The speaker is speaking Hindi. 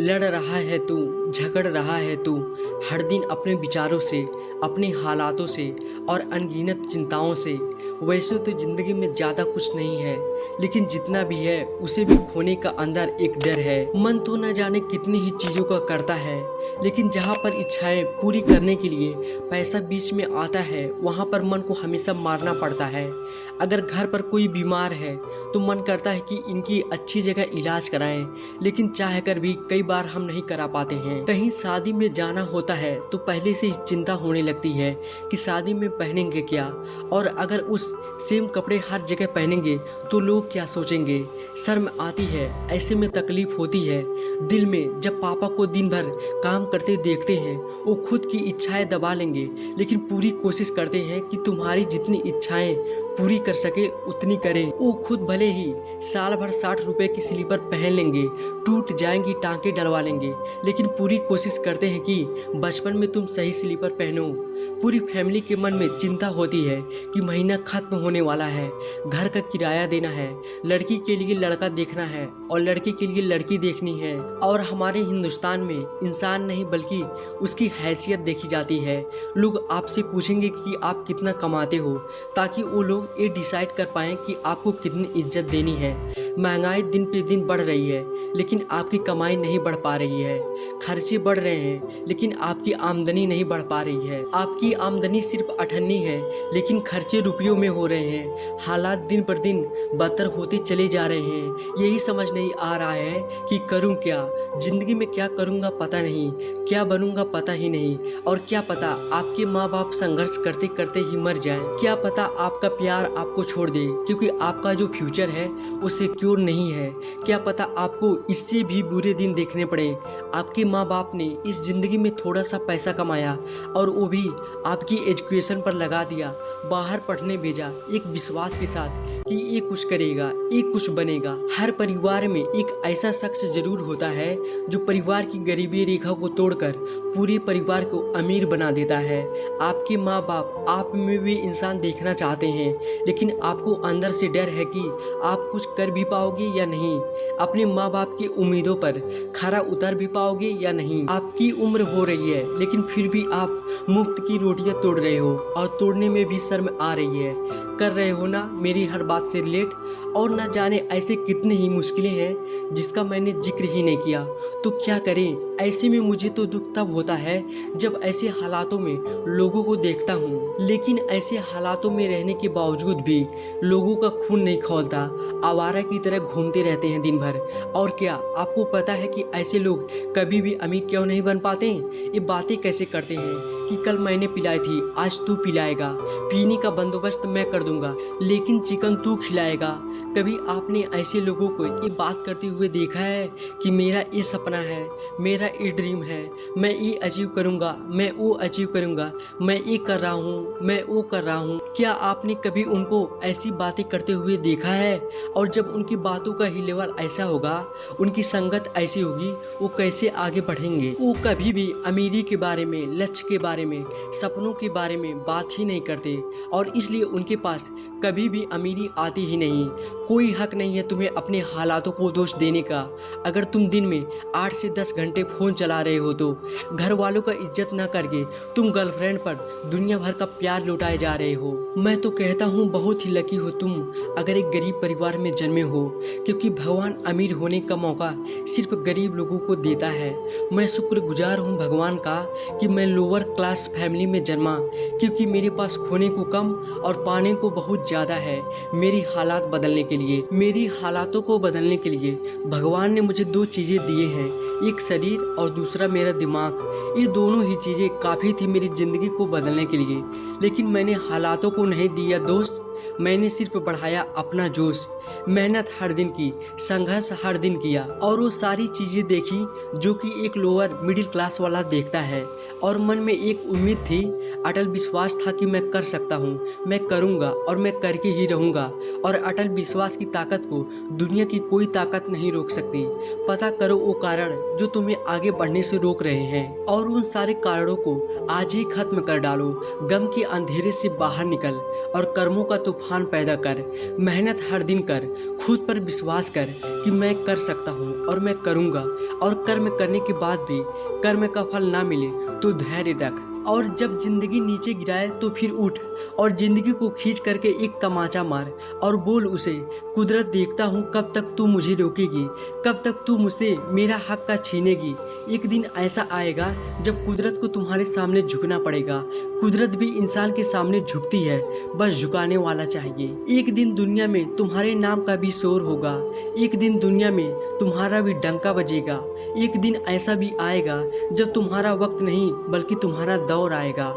लड़ रहा है तू, झगड़ रहा है तू, हर दिन अपने विचारों से, अपने हालातों से और अनगिनत चिंताओं से। वैसे तो ज़िंदगी में ज़्यादा कुछ नहीं है, लेकिन जितना भी है उसे भी खोने का अंदर एक डर है। मन तो न जाने कितनी ही चीज़ों का करता है, लेकिन जहाँ पर इच्छाएं पूरी करने के लिए पैसा बीच में आता है, वहाँ पर मन को हमेशा मारना पड़ता है। अगर घर पर कोई बीमार है तो मन करता है कि इनकी अच्छी जगह इलाज कराएं, लेकिन चाह कर भी कई बार हम नहीं करा पाते हैं। कहीं शादी में जाना होता है तो पहले से ही चिंता होने लगती है कि शादी में पहनेंगे क्या, और अगर उस सेम कपड़े हर जगह पहनेंगे तो लोग क्या सोचेंगे। शर्म आती है, ऐसे में तकलीफ होती है दिल में जब पापा को दिन भर काम करते देखते हैं। वो खुद की इच्छाएं दबा लेंगे, लेकिन पूरी कोशिश करते हैं कि तुम्हारी जितनी इच्छाएं पूरी कर सके उतनी करें। वो खुद भले ही साल भर 60 रुपए की स्लीपर पहन लेंगे, टूट जाएंगी, टांके डलवा लेंगे, लेकिन पूरी कोशिश करते हैं कि बचपन में तुम सही स्लीपर पहनो। पूरी फैमिली के मन में चिंता होती है कि महीना खत्म होने वाला है, घर का किराया देना है, लड़की के लिए लड़का देखना है और लड़के के लिए लड़की देखनी है। और हमारे हिंदुस्तान में इंसान नहीं बल्कि उसकी हैसियत देखी जाती है। लोग आपसे पूछेंगे कि आप कितना कमाते हो, ताकि वो लोग ये डिसाइड कर पाएं कि आपको कितनी इज्जत देनी है। महंगाई दिन पे दिन बढ़ रही है, लेकिन आपकी कमाई नहीं बढ़ पा रही है। खर्चे बढ़ रहे हैं, लेकिन आपकी आमदनी नहीं बढ़ पा रही है। आपकी आमदनी सिर्फ अठन्नी है, लेकिन खर्चे रुपयों में हो रहे हैं। हालात दिन पर दिन बदतर होते चले जा रहे हैं। यही समझ नहीं आ रहा है कि करूं क्या, जिंदगी में क्या करूंगा पता नहीं, क्या बनूंगा पता ही नहीं। और क्या पता आपके माँ बाप संघर्ष करते करते ही मर जाएं। क्या पता आपका प्यार आपको छोड़ दे, क्योंकि आपका जो फ्यूचर है वो सिक्योर नहीं है। क्या पता आपको इससे भी बुरे दिन देखने पड़े। आपके माँ बाप ने इस जिंदगी में थोड़ा सा पैसा कमाया और वो भी आपकी एजुकेशन पर लगा दिया, बाहर पढ़ने भेजा एक विश्वास के साथ कि ये कुछ करेगा, ये कुछ बनेगा। हर परिवार में एक ऐसा शख्स जरूर होता है जो परिवार की गरीबी रेखा को तोड़कर पूरे परिवार को अमीर बना देता है। आपके माँ बाप आप में भी इंसान देखना चाहते हैं, लेकिन आपको अंदर से डर है कि आप कुछ कर भी पाओगे या नहीं, अपने माँ बाप की उम्मीदों पर खरा उतर भी पाओगे या नहीं। आपकी उम्र हो रही है, लेकिन फिर भी आप मुफ्त की रोटियां तोड़ रहे हो, और तोड़ने में भी शर्म आ रही है। कर रहे हो ना मेरी हर बात से रिलेट, और ना जाने ऐसे कितने ही मुश्किलें हैं जिसका मैंने जिक्र ही नहीं किया। तो क्या करें। ऐसे में मुझे तो दुख तब होता है जब ऐसे हालातों में लोगों को देखता हूँ, लेकिन ऐसे हालातों में रहने के बावजूद भी लोगों का खून नहीं खौलता, आवारा की तरह घूमते रहते हैं दिन भर। और क्या आपको पता है कि ऐसे लोग कभी भी अमीर क्यों नहीं बन पाते? ये बातें कैसे करते हैं कि कल मैंने पिलाई थी, आज तू पिलाएगा, पीने का बंदोबस्त मैं कर दूंगा, लेकिन चिकन तू खिलाएगा। कभी आपने ऐसे लोगों को ये बात करते हुए देखा है कि मेरा ये सपना है, मेरा ये ड्रीम है, मैं ये अचीव करूंगा, मैं वो अचीव करूंगा, मैं ये कर रहा हूँ, मैं वो कर रहा हूँ? क्या आपने कभी उनको ऐसी बातें करते हुए देखा है? और जब उनकी बातों का ही लेवल ऐसा होगा, उनकी संगत ऐसी होगी, वो कैसे आगे बढ़ेंगे? वो कभी भी अमीरी के बारे में, लक्ष्य के बारे में, सपनों के बारे में बात ही नहीं करते, और इसलिए उनके पास कभी भी अमीरी आती ही नहीं। कोई हक नहीं है तुम्हें अपने हालातों को दोष देने का। अगर तुम दिन में 8 से 10 घंटे फोन चला रहे हो तो घर वालों का इज्जत ना करके तुम गर्लफ्रेंड पर दुनिया भर का प्यार लुटाए जा रहे हो। मैं तो कहता हूँ बहुत ही लकी हो तुम अगर एक गरीब परिवार में जन्मे हो, क्योंकि भगवान अमीर होने का मौका सिर्फ गरीब लोगों को देता है। मैं शुक्रगुजार हूँ भगवान का कि मैं लोअर क्लास फैमिली में जन्मा, क्योंकि मेरे पास खोने को कम और पाने को बहुत ज़्यादा है। मेरी हालात बदलने के लिए, मेरी हालातों को बदलने के लिए भगवान ने मुझे 2 चीज़ें दिए हैं, एक शरीर और दूसरा मेरा दिमाग। ये दोनों ही चीज़ें काफ़ी थी मेरी ज़िंदगी को बदलने के लिए, लेकिन मैंने हालातों को नहीं दिया दोस्त, मैंने सिर्फ बढ़ाया अपना जोश। मेहनत हर दिन की, संघर्ष हर दिन किया, और वो सारी चीज़ें देखी जो कि एक लोअर मिडिल क्लास वाला देखता है। और मन में एक उम्मीद थी, अटल विश्वास था कि मैं कर सकता हूँ, मैं करूँगा और मैं करके ही रहूँगा। और अटल विश्वास की ताकत को दुनिया की कोई ताकत नहीं रोक सकती। पता करो वो कारण जो तुम्हें आगे बढ़ने से रोक रहे हैं और उन सारे कारणों को आज ही खत्म कर डालो। गम के अंधेरे से बाहर निकल और कर्मों का तूफान पैदा कर। मेहनत हर दिन कर, खुद पर विश्वास कर कि मैं कर सकता हूँ और मैं करूँगा। और कर्म करने के बाद भी कर्म का फल ना मिले तो धैर्य रख, और जब जिंदगी नीचे गिराए तो फिर उठ और जिंदगी को खींच करके एक तमाचा मार और बोल उसे, कुदरत देखता हूँ कब तक तू मुझे रोकेगी, कब तक तू मुझसे मेरा हक का छीनेगी। एक दिन ऐसा आएगा जब कुदरत को तुम्हारे सामने झुकना पड़ेगा। कुदरत भी इंसान के सामने झुकती है, बस झुकाने वाला चाहिए। एक दिन दुनिया में तुम्हारे नाम का भी शोर होगा, एक दिन दुनिया में तुम्हारा भी डंका बजेगा। एक दिन ऐसा भी आएगा जब तुम्हारा वक्त नहीं बल्कि तुम्हारा दौर आएगा।